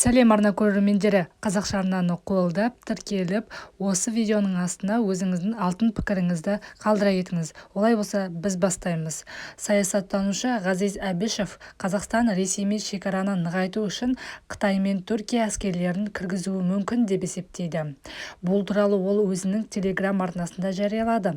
Сәлем арна көрермендері, қазақша арнаны қолдап, тіркеліп, осы видеоның астына өзіңіздің алтын пікіріңізді қалдыра кетіңіз. Олай болса, біз бастаймыз. Саясаттанушы Ғазиз Әбішев Қазақстан Ресеймен шекараны нығайту үшін Қытай мен Түркия әскерлерін кіргізуі мүмкін деп есептейді. Бұл туралы ол өзінің Telegram арнасында жариялады.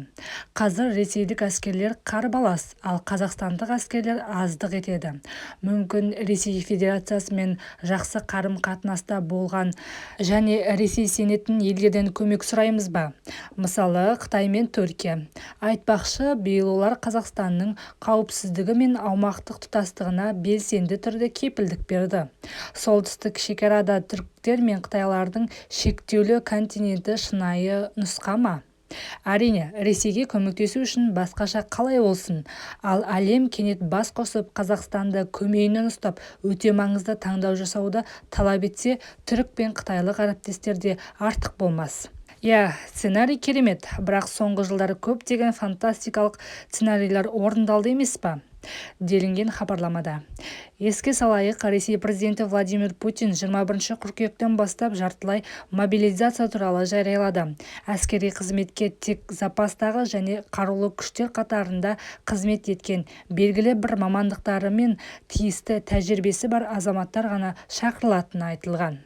Қазір ресейлік әскерлер қарбалас, ал қазақстандық әскерлер аздық етеді. Мүмкін Ресей Федерациясымен жақсы қарым-қатынаста болған және Ресей сенетін елдерден көмек сұраймыз ба? Мысалы, Қытай мен Түркия. Айтпақшы, биыл олар Қазақстанның қауіпсіздігі мен аумақтық тұтастығына белсенді түрде кепілдік берді. Солтүстік шекарада түріктер мен қытайлардың шектеулі континенті шынайы нұсқа ма? Әрине, Ресейге көмектесу үшін басқаша қалай болсын, ал әлем кенет бас қосып Қазақстанды көмейінен ұстап өте маңызды таңдау жасауды талап етсе, түрік пен қытайлық әріптестерде артық болмас. Сценарий керемет, бірақ соңғы жылдары көптеген фантастикалық сценарийлер орындалды емес па? Делінген хабарламада. Еске салайық, Ресей президенті Владимир Путин 21 қыркүйектен бастап жартылай мобилизация туралы жариялады. Әскери қызметке тек запастағы және қарулы күштер қатарында қызмет еткен белгілі бір мамандықтары мен тиісті тәжірибесі бар азаматтар ғана шақырылатыны айтылған.